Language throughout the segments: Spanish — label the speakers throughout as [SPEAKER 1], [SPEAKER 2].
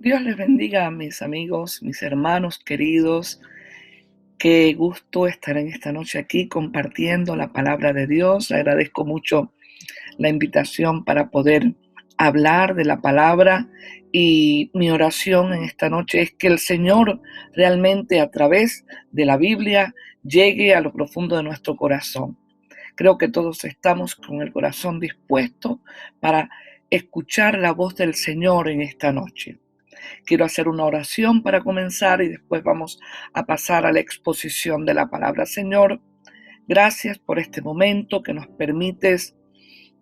[SPEAKER 1] Dios les bendiga a mis amigos, mis hermanos queridos. Qué gusto estar en esta noche aquí compartiendo la palabra de Dios. Agradezco mucho la invitación para poder hablar de la palabra y mi oración en esta noche es que el Señor realmente a través de la Biblia llegue a lo profundo de nuestro corazón. Creo que todos estamos con el corazón dispuesto para escuchar la voz del Señor en esta noche. Quiero hacer una oración para comenzar y después vamos a pasar a la exposición de la palabra. Señor, gracias por este momento que nos permites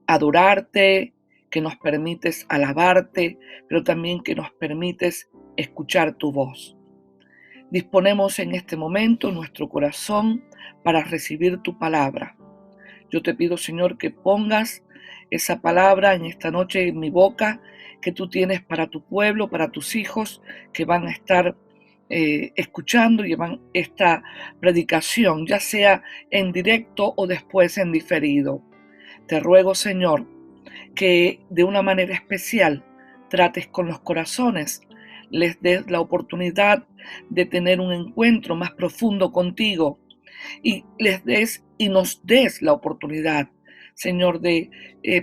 [SPEAKER 1] adorarte, que nos permites alabarte, pero también que nos permites escuchar tu voz. Disponemos en este momento nuestro corazón para recibir tu palabra. Yo te pido, Señor, que pongas esa palabra en esta noche en mi boca que tú tienes para tu pueblo, para tus hijos que van a estar escuchando y llevan esta predicación, ya sea en directo o después en diferido. Te ruego, Señor, que de una manera especial trates con los corazones, les des la oportunidad de tener un encuentro más profundo contigo y nos des la oportunidad, Señor, de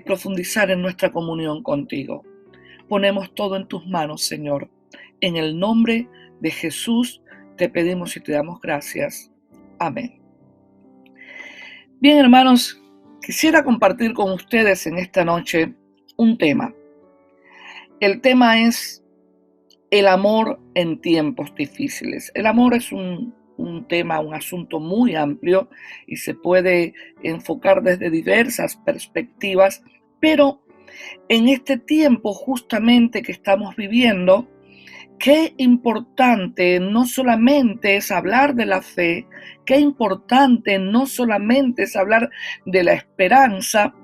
[SPEAKER 1] profundizar en nuestra comunión contigo. Ponemos todo en tus manos, Señor. En el nombre de Jesús te pedimos y te damos gracias. Amén. Bien, hermanos, quisiera compartir con ustedes en esta noche un tema. El tema es el amor en tiempos difíciles. El amor es un tema, un asunto muy amplio y se puede enfocar desde diversas perspectivas, pero en este tiempo justamente que estamos viviendo, qué importante no solamente es hablar de la fe, qué importante no solamente es hablar de la esperanza,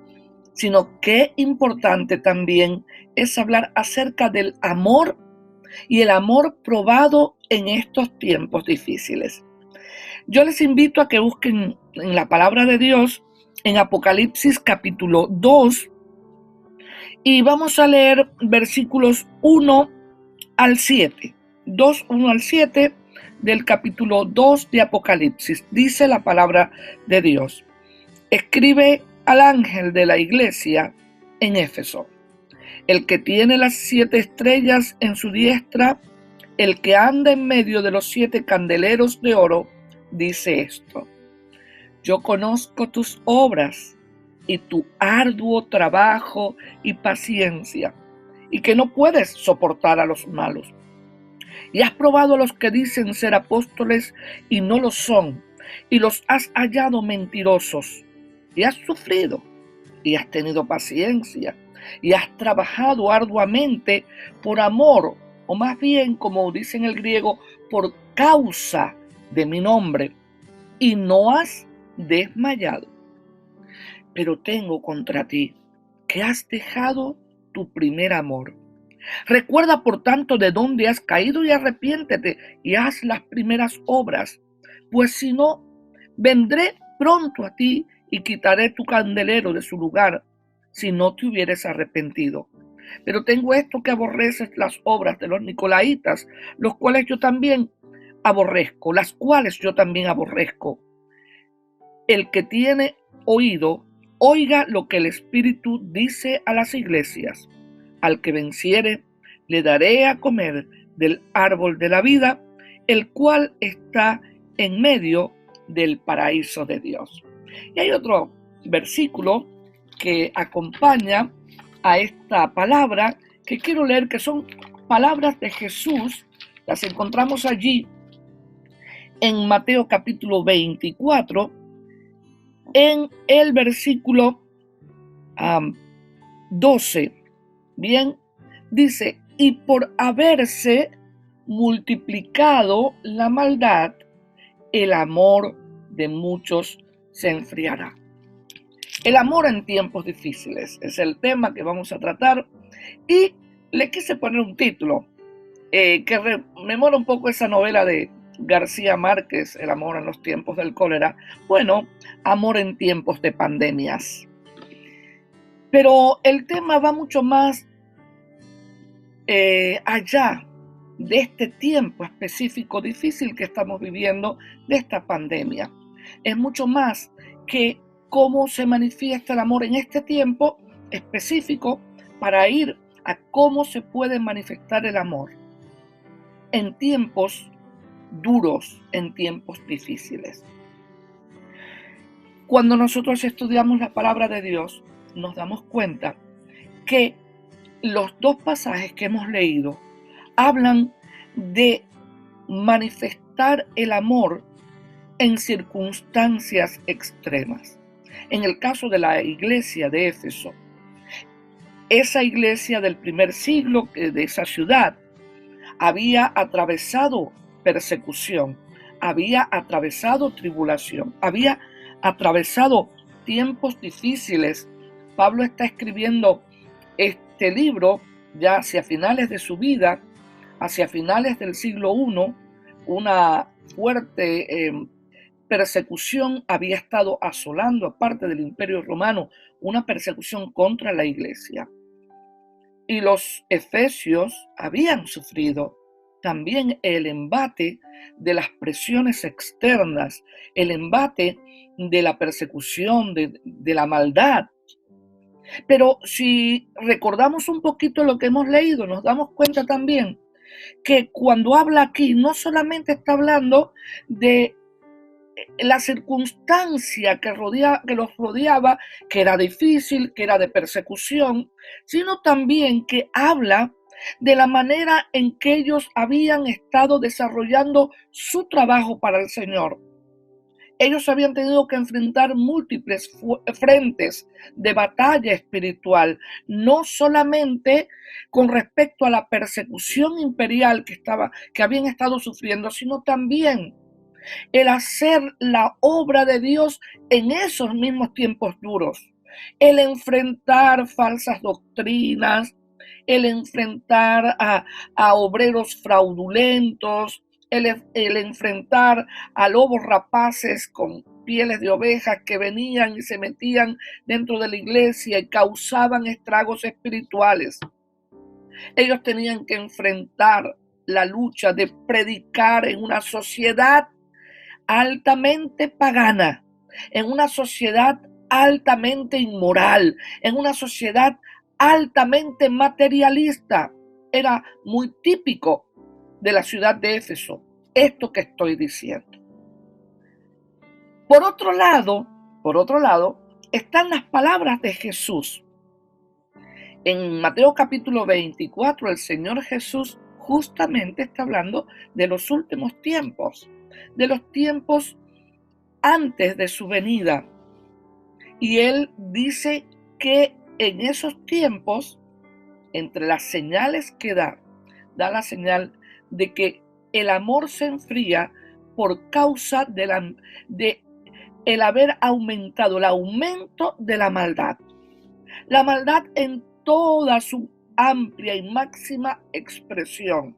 [SPEAKER 1] sino qué importante también es hablar acerca del amor y el amor probado en estos tiempos difíciles. Yo les invito a que busquen en la palabra de Dios en Apocalipsis capítulo 2 y vamos a leer versículos 1 al 7. 2, 1 al 7 del capítulo 2 de Apocalipsis. Dice la palabra de Dios. Escribe al ángel de la iglesia en Éfeso, el que tiene las 7 estrellas en su diestra, el que anda en medio de los 7 candeleros de oro, dice esto: yo conozco tus obras y tu arduo trabajo y paciencia, y que no puedes soportar a los malos. Y has probado a los que dicen ser apóstoles y no lo son, y los has hallado mentirosos, y has sufrido, y has tenido paciencia, y has trabajado arduamente por amor, o más bien, como dice en el griego, por causa de mi nombre, y no has desmayado. Pero tengo contra ti que has dejado tu primer amor. Recuerda, por tanto, de dónde has caído y arrepiéntete y haz las primeras obras, pues si no, vendré pronto a ti y quitaré tu candelero de su lugar, si no te hubieres arrepentido. Pero tengo esto, que aborreces las obras de los nicolaítas, los cuales yo también aborrezco, las cuales yo también aborrezco. El que tiene oído, oiga lo que el Espíritu dice a las iglesias. Al que venciere, le daré a comer del árbol de la vida, el cual está en medio del paraíso de Dios. Y hay otro versículo que acompaña a esta palabra que quiero leer, que son palabras de Jesús. Las encontramos allí en Mateo capítulo 24, en el versículo 12. Bien, dice: y por haberse multiplicado la maldad, el amor de muchos se enfriará. El amor en tiempos difíciles es el tema que vamos a tratar, y le quise poner un título que rememora un poco esa novela de García Márquez, El amor en los tiempos del cólera. Bueno, amor en tiempos de pandemias. Pero el tema va mucho más allá de este tiempo específico difícil que estamos viviendo, de esta pandemia. Es mucho más que cómo se manifiesta el amor en este tiempo específico para ir a cómo se puede manifestar el amor en tiempos duros, en tiempos difíciles. Cuando nosotros estudiamos la palabra de Dios, nos damos cuenta que los dos pasajes que hemos leído hablan de manifestar el amor en circunstancias extremas. En el caso de la iglesia de Éfeso, esa iglesia del primer siglo de esa ciudad había atravesado persecución, había atravesado tribulación, había atravesado tiempos difíciles. Pablo está escribiendo este libro ya hacia finales de su vida, hacia finales del siglo I, una fuerte persecución había estado asolando, aparte del Imperio Romano, una persecución contra la iglesia. Y los efesios habían sufrido también el embate de las presiones externas, el embate de la persecución, de la maldad. Pero si recordamos un poquito lo que hemos leído, nos damos cuenta también que cuando habla aquí, no solamente está hablando de la circunstancia que los rodeaba, que era difícil, que era de persecución, sino también que habla de la manera en que ellos habían estado desarrollando su trabajo para el Señor. Ellos habían tenido que enfrentar múltiples frentes de batalla espiritual, no solamente con respecto a la persecución imperial que habían estado sufriendo, sino también el hacer la obra de Dios en esos mismos tiempos duros, el enfrentar falsas doctrinas, el enfrentar a obreros fraudulentos, el enfrentar a lobos rapaces con pieles de ovejas que venían y se metían dentro de la iglesia y causaban estragos espirituales. Ellos tenían que enfrentar la lucha de predicar en una sociedad altamente pagana, en una sociedad altamente inmoral, en una sociedad altamente materialista. Era muy típico de la ciudad de Éfeso, esto que estoy diciendo. Por otro lado, están las palabras de Jesús. En Mateo capítulo 24, el Señor Jesús justamente está hablando de los últimos tiempos, de los tiempos antes de su venida. Y Él dice que en esos tiempos, entre las señales que da la señal de que el amor se enfría por causa de el haber aumentado, el aumento de la maldad. La maldad en toda su amplia y máxima expresión.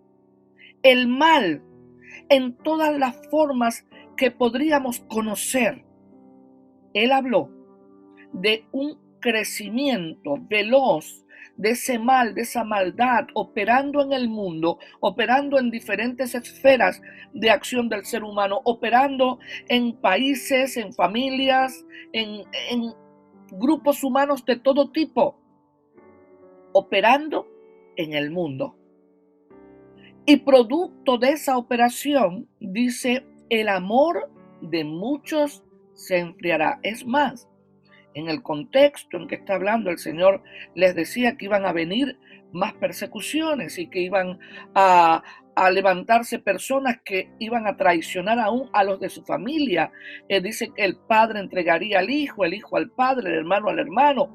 [SPEAKER 1] El mal en todas las formas que podríamos conocer. Él habló de un crecimiento veloz de ese mal, de esa maldad operando en el mundo, operando en diferentes esferas de acción del ser humano, operando en países, en familias, en grupos humanos de todo tipo, operando en el mundo. Y producto de esa operación, dice, el amor de muchos se enfriará. Es más, en el contexto en que está hablando, el Señor les decía que iban a venir más persecuciones y que iban a levantarse personas que iban a traicionar aún a los de su familia. Dice que el padre entregaría al hijo, el hijo al padre, el hermano al hermano.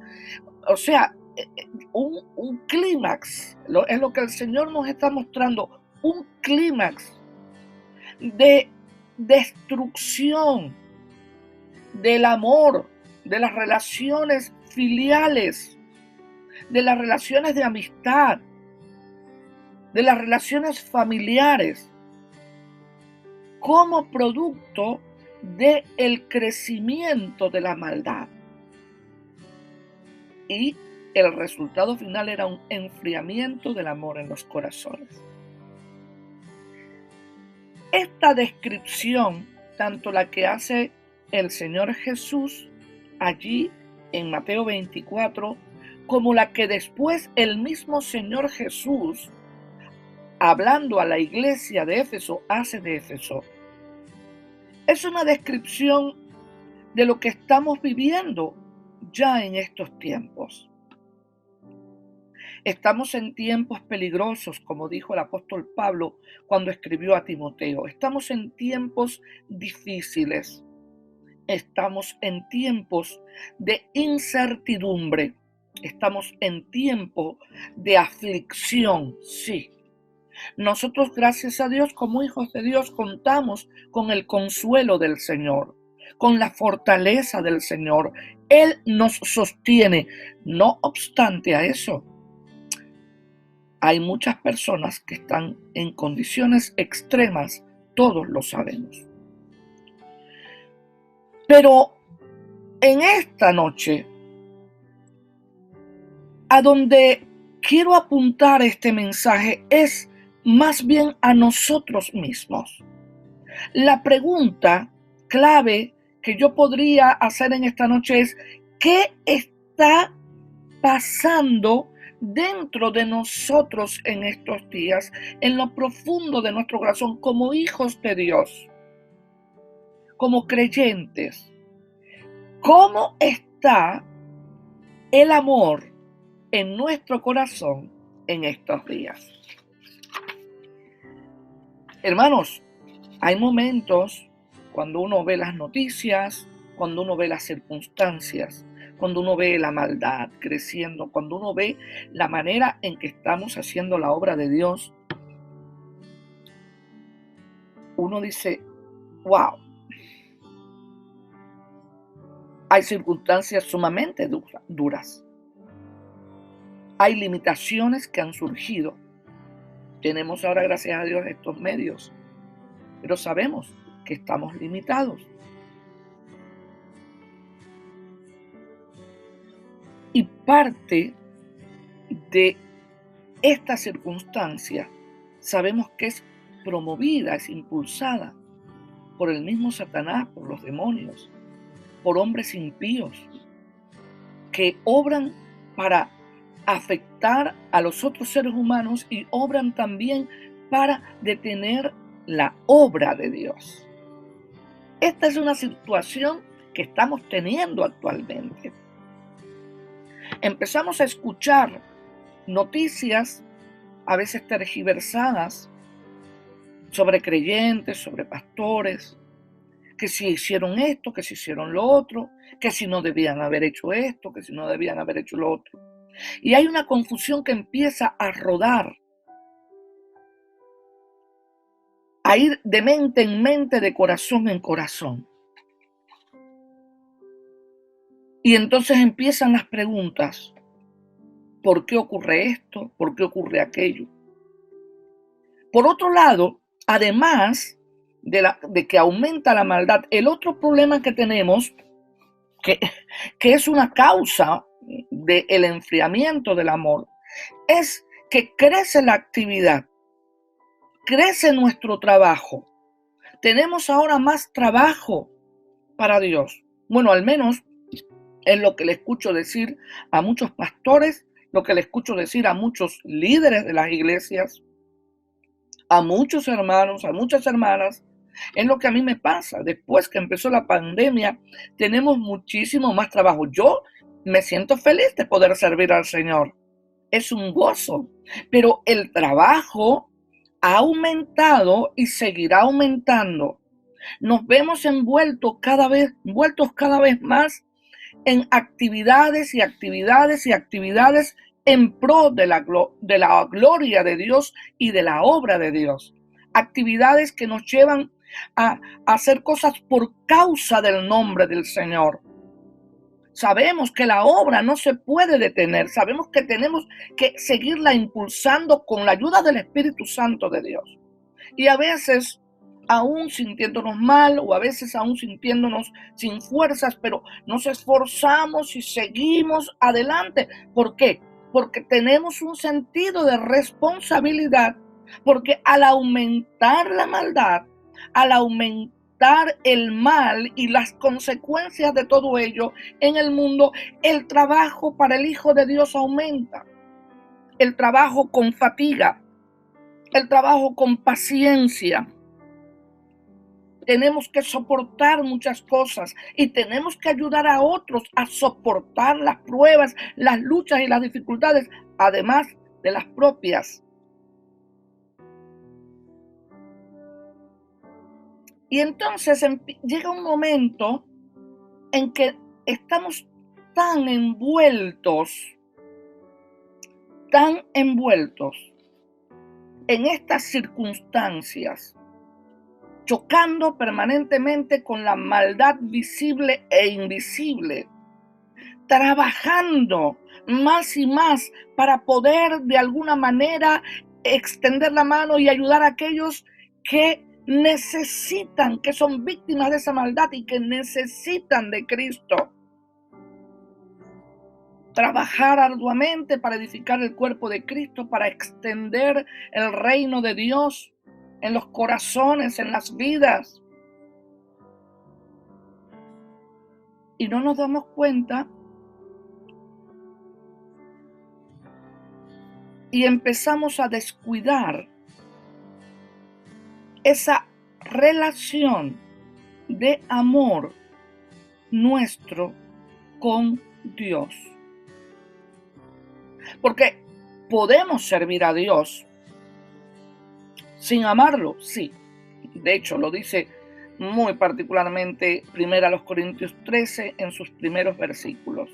[SPEAKER 1] O sea, un clímax, es lo que el Señor nos está mostrando, un clímax de destrucción del amor, de las relaciones filiales, de las relaciones de amistad, de las relaciones familiares, como producto del crecimiento de la maldad. Y el resultado final era un enfriamiento del amor en los corazones. esta descripción, tanto la que hace el Señor Jesús allí en Mateo 24, como la que después el mismo Señor Jesús, hablando a la iglesia de Éfeso, hace de Éfeso, es una descripción de lo que estamos viviendo ya en estos tiempos. Estamos en tiempos peligrosos, como dijo el apóstol Pablo cuando escribió a Timoteo. Estamos en tiempos difíciles. Estamos en tiempos de incertidumbre. Estamos en tiempo de aflicción, sí. Nosotros, gracias a Dios, como hijos de Dios, contamos con el consuelo del Señor, con la fortaleza del Señor. Él nos sostiene. No obstante a eso, hay muchas personas que están en condiciones extremas, todos lo sabemos. Pero en esta noche, a donde quiero apuntar este mensaje es más bien a nosotros mismos. La pregunta clave que yo podría hacer en esta noche es: ¿qué está pasando dentro de nosotros en estos días, en lo profundo de nuestro corazón, como hijos de Dios, como creyentes? ¿Cómo está el amor en nuestro corazón en estos días? Hermanos, hay momentos cuando uno ve las noticias, cuando uno ve las circunstancias, cuando uno ve la maldad creciendo, cuando uno ve la manera en que estamos haciendo la obra de Dios, uno dice, wow, hay circunstancias sumamente duras. Hay limitaciones que han surgido. Tenemos ahora, gracias a Dios, estos medios, pero sabemos que estamos limitados. Y parte de esta circunstancia sabemos que es promovida, es impulsada por el mismo Satanás, por los demonios, por hombres impíos que obran para afectar a los otros seres humanos y obran también para detener la obra de Dios. Esta es una situación que estamos teniendo actualmente. Empezamos a escuchar noticias, a veces tergiversadas, sobre creyentes, sobre pastores, que si hicieron esto, que si hicieron lo otro, que si no debían haber hecho esto, que si no debían haber hecho lo otro. Y hay una confusión que empieza a rodar, a ir de mente en mente, de corazón en corazón. Y entonces empiezan las preguntas. ¿Por qué ocurre esto? ¿Por qué ocurre aquello? Por otro lado, además de que aumenta la maldad, el otro problema que tenemos, que es una causa del enfriamiento del amor, es que crece la actividad, crece nuestro trabajo. Tenemos ahora más trabajo para Dios. Bueno, al menos es lo que le escucho decir a muchos pastores, lo que le escucho decir a muchos líderes de las iglesias, a muchos hermanos, a muchas hermanas. Es lo que a mí me pasa. Después que empezó la pandemia, tenemos muchísimo más trabajo. Yo me siento feliz de poder servir al Señor. Es un gozo. Pero el trabajo ha aumentado y seguirá aumentando. Nos vemos envueltos cada vez más en actividades y actividades y actividades en pro de la gloria de Dios y de la obra de Dios. Actividades que nos llevan a hacer cosas por causa del nombre del Señor. Sabemos que la obra no se puede detener. Sabemos que tenemos que seguirla impulsando con la ayuda del Espíritu Santo de Dios. Y a veces, aún sintiéndonos mal o a veces aún sintiéndonos sin fuerzas, pero nos esforzamos y seguimos adelante. ¿Por qué? Porque tenemos un sentido de responsabilidad, porque al aumentar la maldad, al aumentar el mal y las consecuencias de todo ello en el mundo, el trabajo para el Hijo de Dios aumenta. El trabajo con fatiga, el trabajo con paciencia. Tenemos que soportar muchas cosas y tenemos que ayudar a otros a soportar las pruebas, las luchas y las dificultades, además de las propias. Y entonces llega un momento en que estamos tan envueltos en estas circunstancias, chocando permanentemente con la maldad visible e invisible, trabajando más y más para poder de alguna manera extender la mano y ayudar a aquellos que necesitan, que son víctimas de esa maldad y que necesitan de Cristo. Trabajar arduamente para edificar el cuerpo de Cristo, para extender el reino de Dios en los corazones, en las vidas. Y no nos damos cuenta y empezamos a descuidar esa relación de amor nuestro con Dios. Porque podemos servir a Dios sin amarlo, sí. De hecho, lo dice muy particularmente 1 Corintios 13 en sus primeros versículos.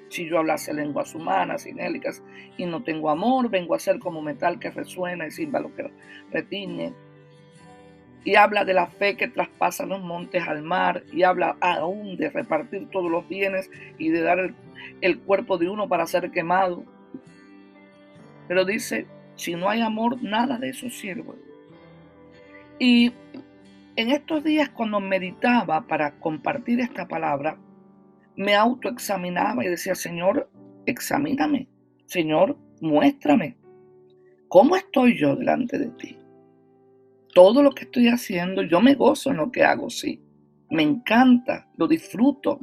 [SPEAKER 1] Si yo hablase lenguas humanas, sinélicas, y no tengo amor, vengo a ser como metal que resuena y címbalo que retiñe. Y habla de la fe que traspasa los montes al mar, y habla aún de repartir todos los bienes y de dar el cuerpo de uno para ser quemado. Pero dice, si no hay amor, nada de eso sirve. Y en estos días, cuando meditaba para compartir esta palabra, me autoexaminaba y decía, Señor, examíname. Señor, muéstrame. ¿Cómo estoy yo delante de ti? Todo lo que estoy haciendo, yo me gozo en lo que hago, sí. Me encanta, lo disfruto.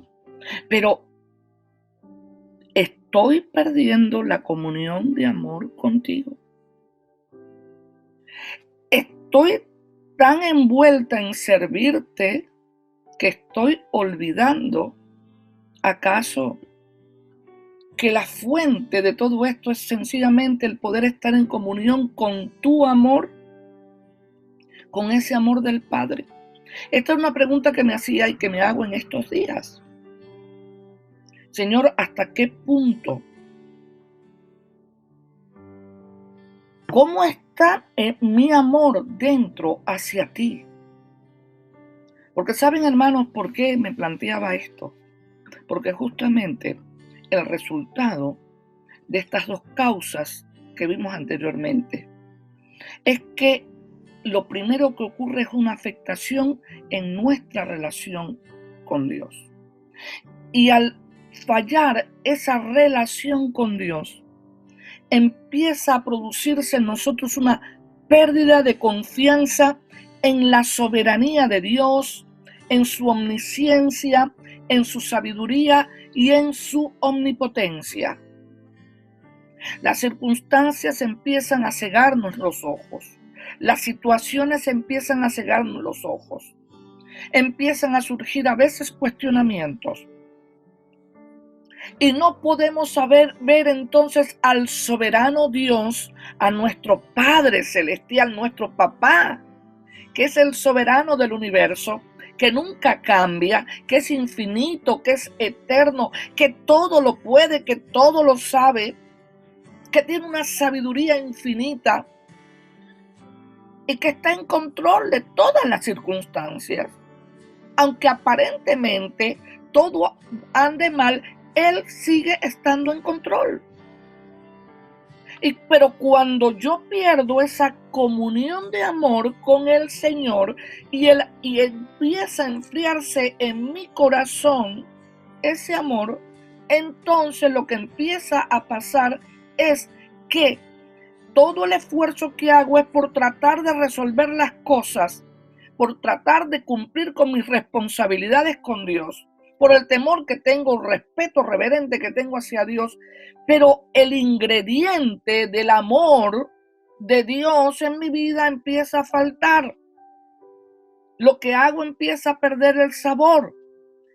[SPEAKER 1] Pero estoy perdiendo la comunión de amor contigo. Estoy tan envuelta en servirte que estoy olvidando, ¿acaso que la fuente de todo esto es sencillamente el poder estar en comunión con tu amor, con ese amor del Padre? Esta es una pregunta que me hacía y que me hago en estos días. Señor, ¿hasta qué punto? ¿Cómo está mi amor dentro hacia ti? Porque saben, hermanos, ¿por qué me planteaba esto? Porque justamente el resultado de estas dos causas que vimos anteriormente es que lo primero que ocurre es una afectación en nuestra relación con Dios. Y al fallar esa relación con Dios, empieza a producirse en nosotros una pérdida de confianza en la soberanía de Dios, en su omnisciencia, en su sabiduría y en su omnipotencia. Las circunstancias empiezan a cegarnos los ojos. Las situaciones empiezan a cegarnos los ojos. Empiezan a surgir a veces cuestionamientos. Y no podemos ver entonces al soberano Dios, a nuestro Padre Celestial, nuestro Papá, que es el soberano del universo, que nunca cambia, que es infinito, que es eterno, que todo lo puede, que todo lo sabe, que tiene una sabiduría infinita y que está en control de todas las circunstancias. Aunque aparentemente todo ande mal, Él sigue estando en control. Pero cuando yo pierdo esa comunión de amor con el Señor y empieza a enfriarse en mi corazón ese amor, entonces lo que empieza a pasar es que todo el esfuerzo que hago es por tratar de resolver las cosas por tratar de cumplir con mis responsabilidades con Dios, por el temor que tengo, el respeto reverente que tengo hacia Dios, pero el ingrediente del amor de Dios en mi vida empieza a faltar. Lo que hago empieza a perder el sabor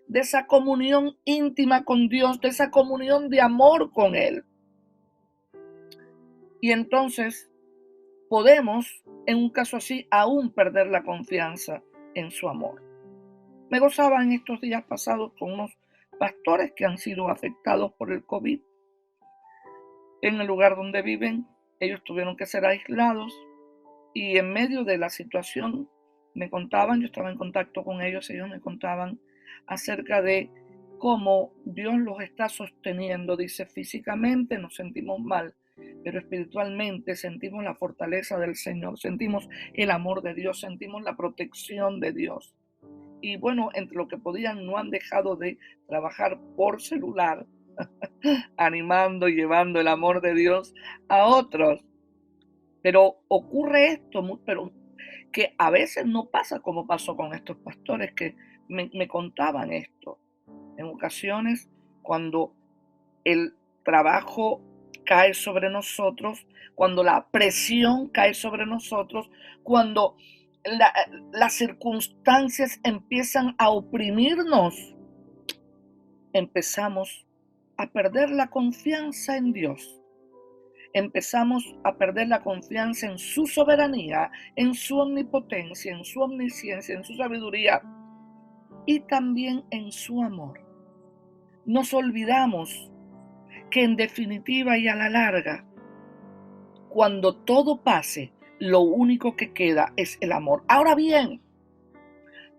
[SPEAKER 1] de esa comunión íntima con Dios, de esa comunión de amor con Él. Y entonces podemos, en un caso así, aún perder la confianza en su amor. Me gozaba en estos días pasados con unos pastores que han sido afectados por el COVID. En el lugar donde viven, ellos tuvieron que ser aislados y en medio de la situación me contaban, yo estaba en contacto con ellos me contaban acerca de cómo Dios los está sosteniendo. Dice, físicamente nos sentimos mal, pero espiritualmente sentimos la fortaleza del Señor, sentimos el amor de Dios, sentimos la protección de Dios. Y bueno, entre lo que podían, no han dejado de trabajar por celular, animando y llevando el amor de Dios a otros. Pero ocurre esto, pero que a veces no pasa como pasó con estos pastores que me contaban esto. En ocasiones, cuando el trabajo cae sobre nosotros, cuando la presión cae sobre nosotros, cuando las circunstancias empiezan a oprimirnos, empezamos a perder la confianza en Dios. Empezamos a perder la confianza en su soberanía, en su omnipotencia, en su omnisciencia, en su sabiduría y también en su amor. Nos olvidamos que en definitiva y a la larga, cuando todo pase, lo único que queda es el amor. Ahora bien,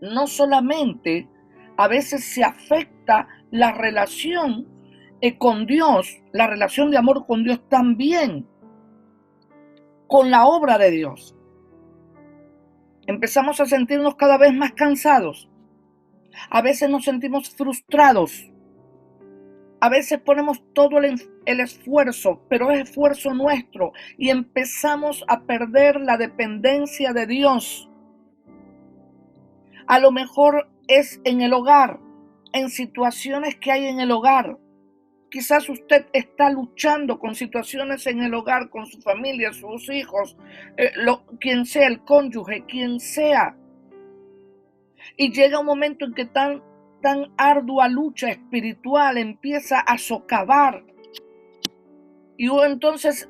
[SPEAKER 1] no solamente a veces se afecta la relación con Dios, la relación de amor con Dios, también con la obra de Dios. Empezamos a sentirnos cada vez más cansados. A veces nos sentimos frustrados. A veces ponemos todo el esfuerzo, pero es esfuerzo nuestro y empezamos a perder la dependencia de Dios. A lo mejor es en el hogar, en situaciones que hay en el hogar. Quizás usted está luchando con situaciones en el hogar, con su familia, sus hijos, quien sea, el cónyuge, quien sea. Y llega un momento en que tan ardua lucha espiritual empieza a socavar. Y uno entonces,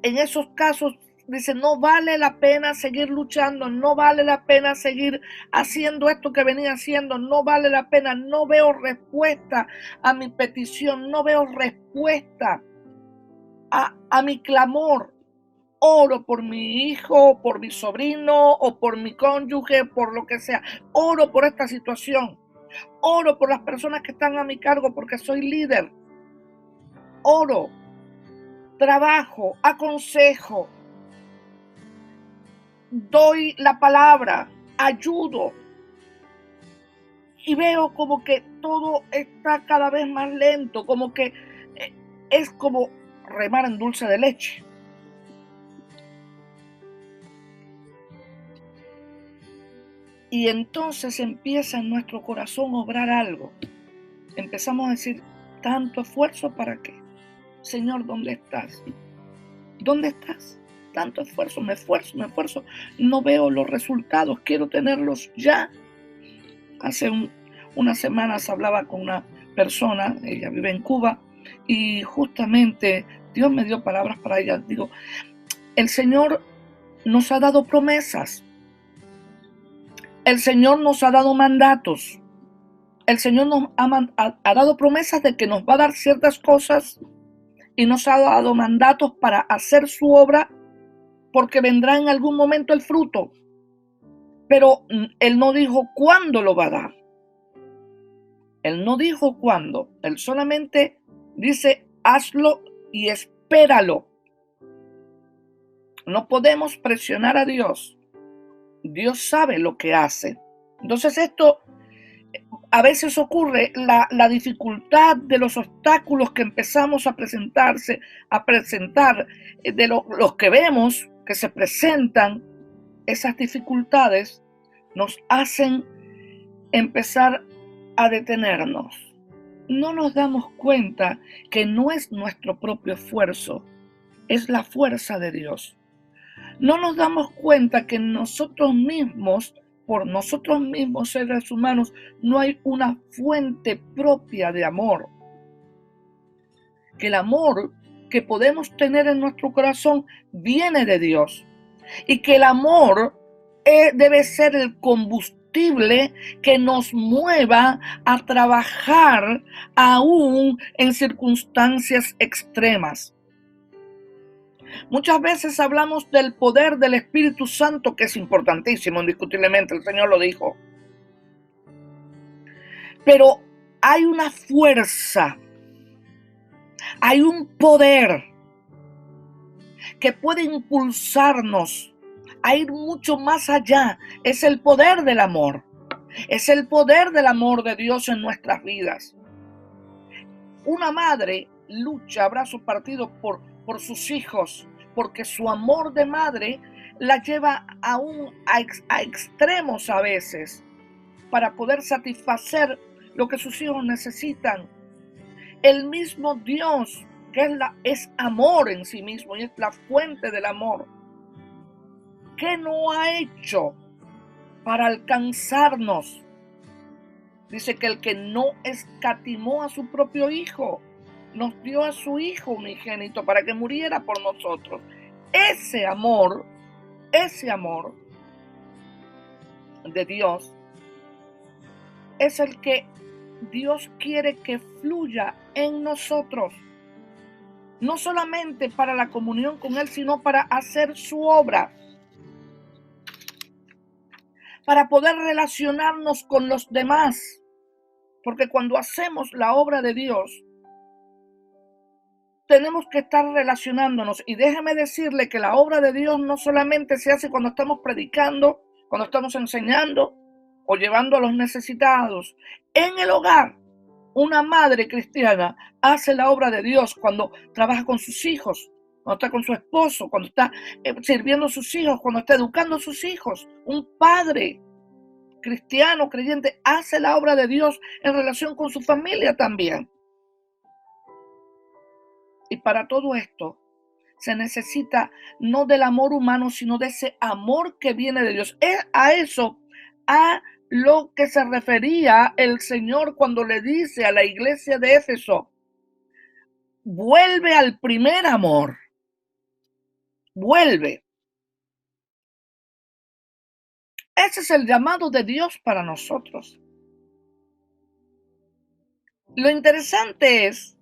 [SPEAKER 1] en esos casos, dice, no vale la pena seguir luchando, no vale la pena seguir haciendo esto que venía haciendo, no vale la pena, no veo respuesta a mi petición, no veo respuesta a mi clamor. Oro por mi hijo, por mi sobrino o por mi cónyuge, por lo que sea. Oro por esta situación. Oro por las personas que están a mi cargo porque soy líder. Oro, trabajo, aconsejo, doy la palabra, ayudo. Y veo como que todo está cada vez más lento, como que es como remar en dulce de leche. Y entonces empieza en nuestro corazón a obrar algo. Empezamos a decir, ¿tanto esfuerzo para qué? Señor, ¿dónde estás? ¿Dónde estás? Tanto esfuerzo, me esfuerzo. No veo los resultados, quiero tenerlos ya. Hace unas semanas hablaba con una persona, ella vive en Cuba, y justamente Dios me dio palabras para ella. Digo, el Señor nos ha dado promesas. El Señor nos ha dado mandatos. El Señor nos ha dado promesas de que nos va a dar ciertas cosas y nos ha dado mandatos para hacer su obra porque vendrá en algún momento el fruto. Pero Él no dijo cuándo lo va a dar. Él no dijo cuándo. Él solamente dice, hazlo y espéralo. No podemos presionar a Dios. Dios sabe lo que hace. Entonces esto a veces ocurre la dificultad de los obstáculos que empezamos a presentar, de los que vemos que se presentan, esas dificultades nos hacen empezar a detenernos. No nos damos cuenta que no es nuestro propio esfuerzo, es la fuerza de Dios. No nos damos cuenta que nosotros mismos, por nosotros mismos seres humanos, no hay una fuente propia de amor. Que el amor que podemos tener en nuestro corazón viene de Dios. Y que el amor debe ser el combustible que nos mueva a trabajar aún en circunstancias extremas. Muchas veces hablamos del poder del Espíritu Santo, que es importantísimo, indiscutiblemente, el Señor lo dijo. Pero hay una fuerza, hay un poder que puede impulsarnos a ir mucho más allá. Es el poder del amor. Es el poder del amor de Dios en nuestras vidas. Una madre lucha a brazo partido por sus hijos, porque su amor de madre la lleva aún a extremos a veces para poder satisfacer lo que sus hijos necesitan. El mismo Dios, que es amor en sí mismo y es la fuente del amor, ¿qué no ha hecho para alcanzarnos? Dice que el que no escatimó a su propio Hijo, nos dio a su Hijo unigénito para que muriera por nosotros. Ese amor de Dios es el que Dios quiere que fluya en nosotros. No solamente para la comunión con Él, sino para hacer su obra. Para poder relacionarnos con los demás. Porque cuando hacemos la obra de Dios, tenemos que estar relacionándonos. Y déjeme decirle que la obra de Dios no solamente se hace cuando estamos predicando, cuando estamos enseñando o llevando a los necesitados. En el hogar, una madre cristiana hace la obra de Dios cuando trabaja con sus hijos, cuando está con su esposo, cuando está sirviendo a sus hijos, cuando está educando a sus hijos. Un padre cristiano, creyente, hace la obra de Dios en relación con su familia también. Y para todo esto se necesita no del amor humano, sino de ese amor que viene de Dios. Es a eso, a lo que se refería el Señor cuando le dice a la iglesia de Éfeso: vuelve al primer amor. Vuelve. Ese es el llamado de Dios para nosotros. Lo interesante es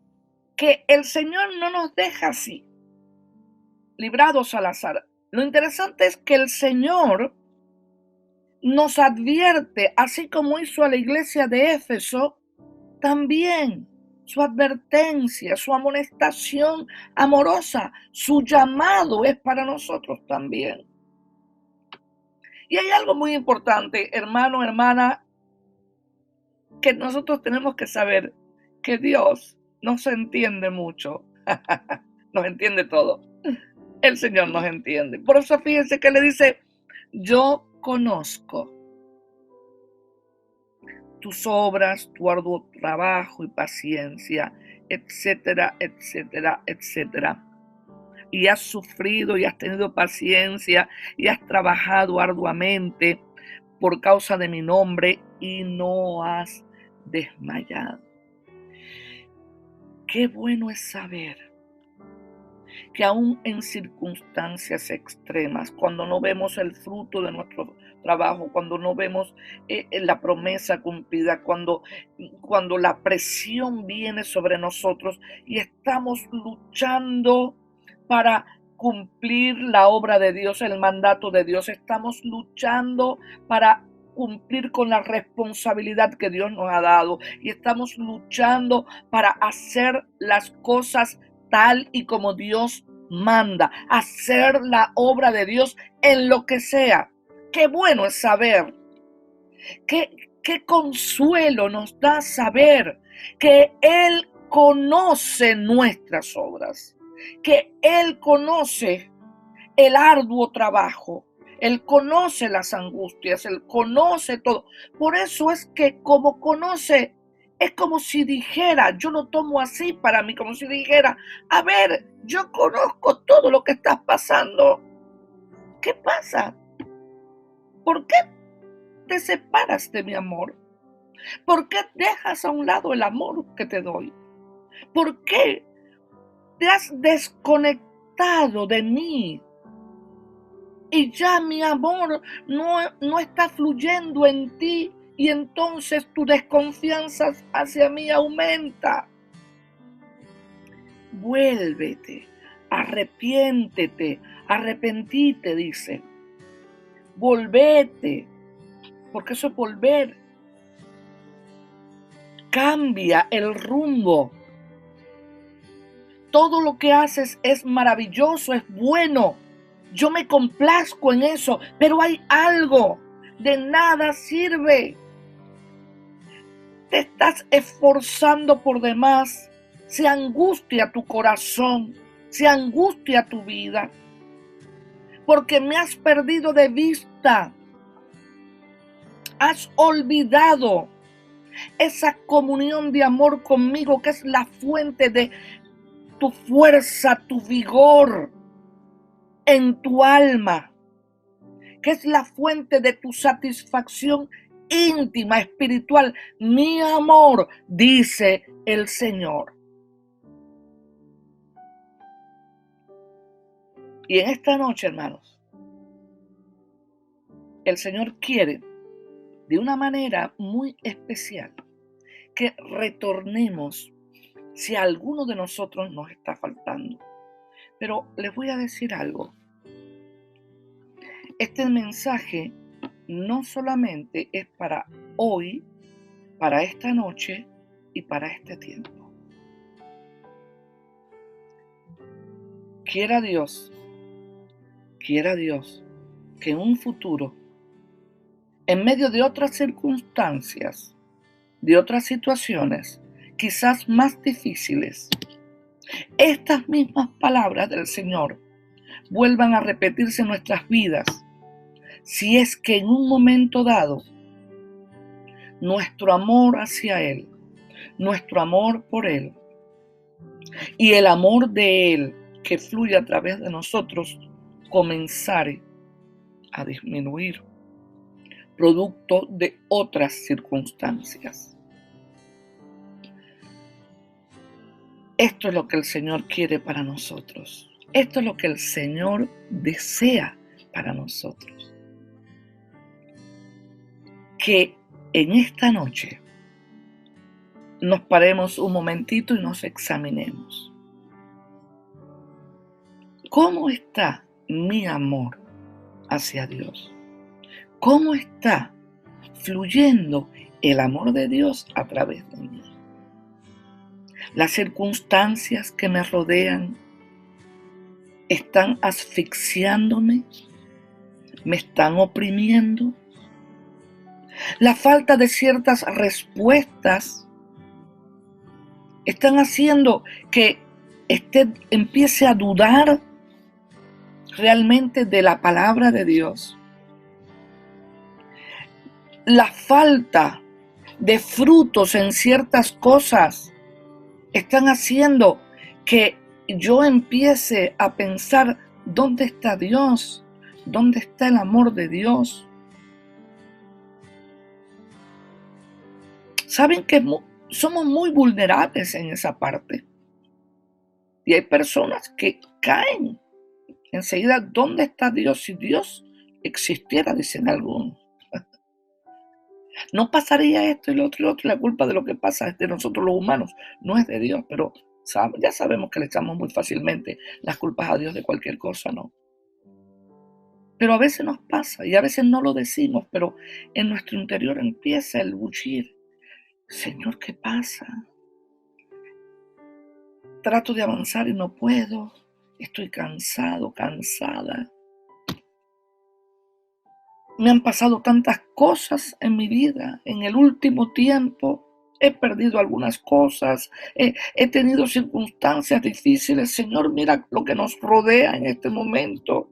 [SPEAKER 1] que el Señor no nos deja así, librados al azar. Lo interesante es que el Señor nos advierte, así como hizo a la iglesia de Éfeso, también su advertencia, su amonestación amorosa, su llamado es para nosotros también. Y hay algo muy importante, hermano, hermana, que nosotros tenemos que saber, que Dios nos entiende mucho, nos entiende todo. El Señor nos entiende. Por eso fíjense que le dice: yo conozco tus obras, tu arduo trabajo y paciencia, etcétera, etcétera, etcétera. Y has sufrido y has tenido paciencia y has trabajado arduamente por causa de mi nombre y no has desmayado. Qué bueno es saber que aún en circunstancias extremas, cuando no vemos el fruto de nuestro trabajo, cuando no vemos la promesa cumplida, cuando la presión viene sobre nosotros y estamos luchando para cumplir la obra de Dios, el mandato de Dios, estamos luchando para cumplir con la responsabilidad que Dios nos ha dado y estamos luchando para hacer las cosas tal y como Dios manda, hacer la obra de Dios en lo que sea. Qué bueno es saber, qué consuelo nos da saber que Él conoce nuestras obras, que Él conoce el arduo trabajo, Él conoce las angustias, Él conoce todo. Por eso es que como conoce, es como si dijera, yo lo tomo así para mí, como si dijera, a ver, yo conozco todo lo que estás pasando. ¿Qué pasa? ¿Por qué te separas de mi amor? ¿Por qué dejas a un lado el amor que te doy? ¿Por qué te has desconectado de mí? Y ya mi amor no está fluyendo en ti y entonces tu desconfianza hacia mí aumenta. Vuélvete, arrepentite, dice. Volvete, porque eso es volver. Cambia el rumbo. Todo lo que haces es maravilloso, es bueno. Yo me complazco en eso, pero hay algo. De nada sirve. Te estás esforzando por demás. Se angustia tu corazón, se angustia tu vida. Porque me has perdido de vista. Has olvidado esa comunión de amor conmigo que es la fuente de tu fuerza, tu vigor en tu alma, que es la fuente de tu satisfacción íntima, espiritual. Mi amor, dice el Señor. Y en esta noche, hermanos, el Señor quiere de una manera muy especial que retornemos si a alguno de nosotros nos está faltando. Pero les voy a decir algo. Este mensaje no solamente es para hoy, para esta noche y para este tiempo. Quiera Dios que en un futuro, en medio de otras circunstancias, de otras situaciones, quizás más difíciles, estas mismas palabras del Señor vuelvan a repetirse en nuestras vidas, si es que en un momento dado nuestro amor hacia Él, nuestro amor por Él y el amor de Él que fluye a través de nosotros comenzare a disminuir, producto de otras circunstancias. Esto es lo que el Señor quiere para nosotros. Esto es lo que el Señor desea para nosotros. Que en esta noche nos paremos un momentito y nos examinemos. ¿Cómo está mi amor hacia Dios? ¿Cómo está fluyendo el amor de Dios a través de mí? Las circunstancias que me rodean están asfixiándome, me están oprimiendo. La falta de ciertas respuestas están haciendo que empiece a dudar realmente de la palabra de Dios. La falta de frutos en ciertas cosas están haciendo que yo empiece a pensar, ¿dónde está Dios? ¿Dónde está el amor de Dios? Saben que somos muy vulnerables en esa parte. Y hay personas que caen enseguida, ¿dónde está Dios? Si Dios existiera, dicen algunos. No pasaría esto y lo otro, la culpa de lo que pasa es de nosotros los humanos, no es de Dios, pero ya sabemos que le echamos muy fácilmente las culpas a Dios de cualquier cosa, ¿no? Pero a veces nos pasa y a veces no lo decimos, pero en nuestro interior empieza el bullir. Señor, ¿qué pasa? Trato de avanzar y no puedo, estoy cansado, cansada. Me han pasado tantas cosas en mi vida, en el último tiempo. He perdido algunas cosas, he tenido circunstancias difíciles. Señor, mira lo que nos rodea en este momento.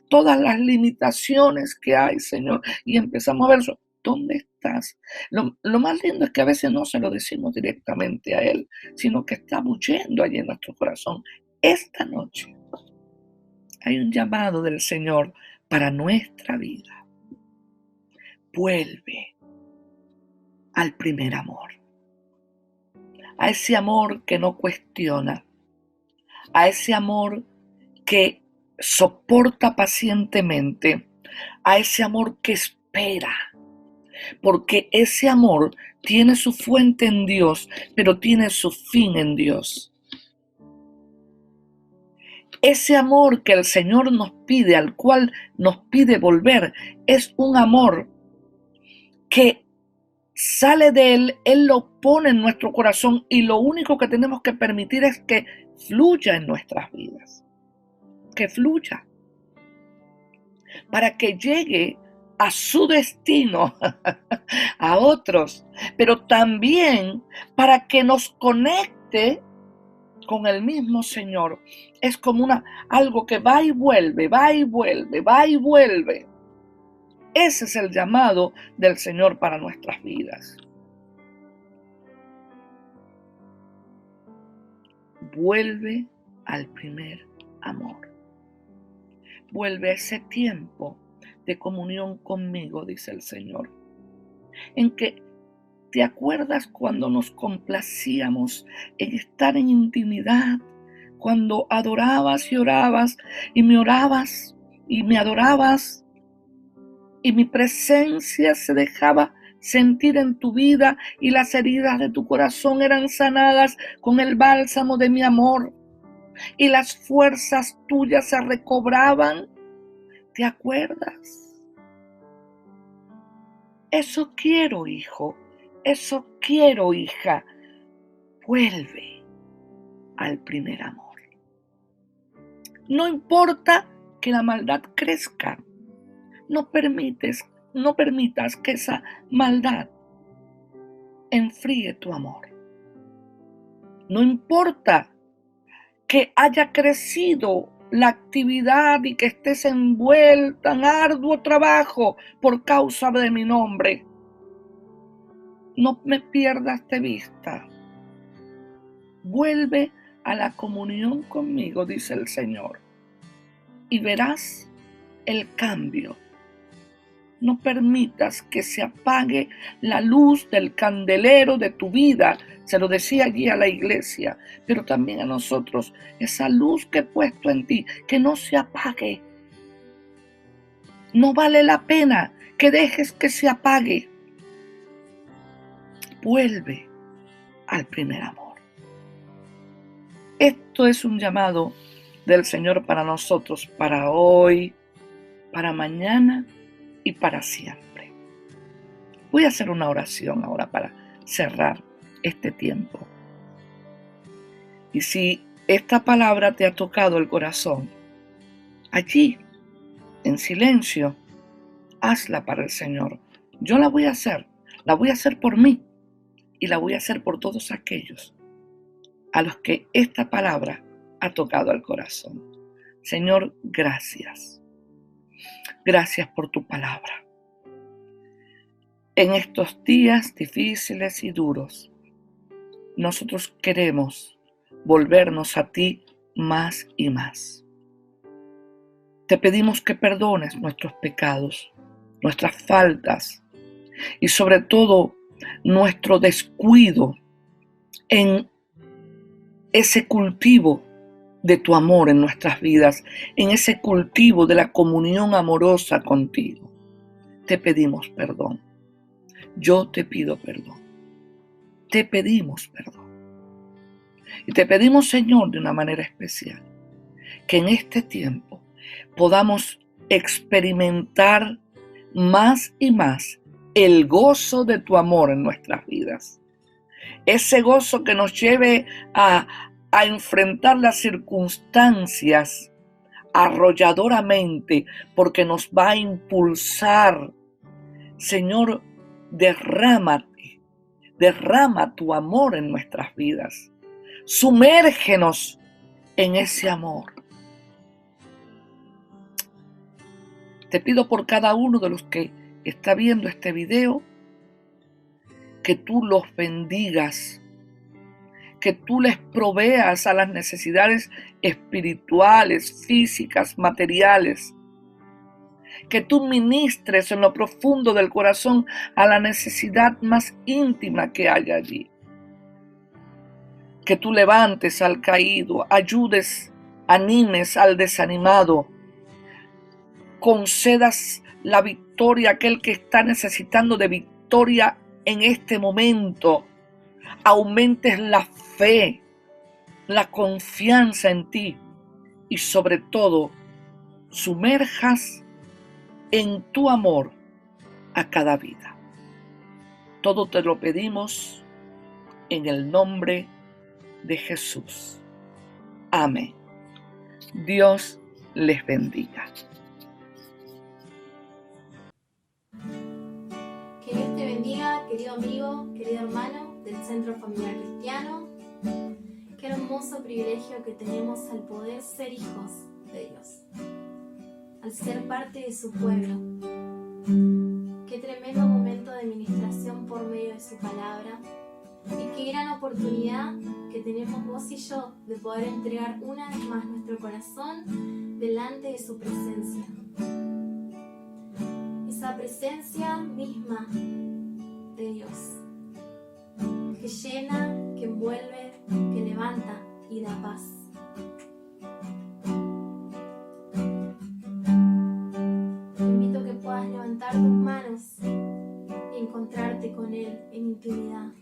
[SPEAKER 1] todas las limitaciones que hay, Señor, y empezamos a ver eso. ¿Dónde estás? Lo más lindo es que a veces no se lo decimos directamente a Él, sino que está bullendo allí en nuestro corazón. Esta noche hay un llamado del Señor para nuestra vida. Vuelve al primer amor, a ese amor que no cuestiona, a ese amor que soporta pacientemente, a ese amor que espera, porque ese amor tiene su fuente en Dios, pero tiene su fin en Dios. Ese amor que el Señor nos pide, al cual nos pide volver, es un amor que sale de Él lo pone en nuestro corazón y lo único que tenemos que permitir es que fluya en nuestras vidas, que fluya, para que llegue a su destino, a otros, pero también para que nos conecte con el mismo Señor. Es como algo que va y vuelve, va y vuelve, va y vuelve. Ese es el llamado del Señor para nuestras vidas. Vuelve al primer amor. Vuelve a ese tiempo de comunión conmigo, dice el Señor, en que te acuerdas cuando nos complacíamos en estar en intimidad, cuando adorabas y orabas y me orabas y me adorabas y mi presencia se dejaba sentir en tu vida y las heridas de tu corazón eran sanadas con el bálsamo de mi amor y las fuerzas tuyas se recobraban. ¿Te acuerdas? Eso quiero, hijo. Eso quiero, hija. Vuelve al primer amor. No importa que la maldad crezca. No permitas que esa maldad enfríe tu amor. No importa que haya crecido la actividad y que estés envuelta en arduo trabajo por causa de mi nombre. No me pierdas de vista. Vuelve a la comunión conmigo, dice el Señor, y verás el cambio. No permitas que se apague la luz del candelero de tu vida. Se lo decía allí a la iglesia, pero también a nosotros. Esa luz que he puesto en ti, que no se apague. No vale la pena que dejes que se apague. Vuelve al primer amor. Esto es un llamado del Señor para nosotros, para hoy, para mañana y para siempre. Voy a hacer una oración ahora para cerrar este tiempo. Y si esta palabra te ha tocado el corazón, allí, en silencio, hazla para el Señor. Yo la voy a hacer por mí y la voy a hacer por todos aquellos a los que esta palabra ha tocado el corazón. Señor, gracias. Gracias por tu palabra. En estos días difíciles y duros, nosotros queremos volvernos a ti más y más. Te pedimos que perdones nuestros pecados, nuestras faltas y sobre todo nuestro descuido en ese cultivo de tu amor en nuestras vidas, en ese cultivo de la comunión amorosa contigo. Te pedimos perdón. Yo te pido perdón. Te pedimos perdón. Y te pedimos, Señor, de una manera especial, que en este tiempo podamos experimentar más y más el gozo de tu amor en nuestras vidas. Ese gozo que nos lleve a enfrentar las circunstancias arrolladoramente, porque nos va a impulsar. Señor, derrama tu amor en nuestras vidas. Sumérgenos en ese amor. Te pido por cada uno de los que está viendo este video, que tú los bendigas, que tú les proveas a las necesidades espirituales, físicas, materiales, que tú ministres en lo profundo del corazón a la necesidad más íntima que hay allí, que tú levantes al caído, ayudes, animes al desanimado, concedas la victoria a aquel que está necesitando de victoria en este momento, aumentes la fe, la confianza en ti y sobre todo sumerjas en tu amor a cada vida. Todo te lo pedimos en el nombre de Jesús. Amén. Dios les bendiga.
[SPEAKER 2] Que Dios te bendiga, querido amigo, querido hermano del Centro Familiar Cristiano. Qué hermoso privilegio que tenemos al poder ser hijos de Dios, al ser parte de su pueblo. Qué tremendo momento de ministración por medio de su palabra y qué gran oportunidad que tenemos vos y yo de poder entregar una vez más nuestro corazón delante de su presencia. Esa presencia misma de Dios, que llena, que envuelve, que levanta y da paz. Te invito a que puedas levantar tus manos y encontrarte con Él en intimidad.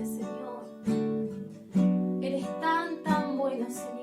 [SPEAKER 2] Señor. Eres tan, tan bueno, Señor.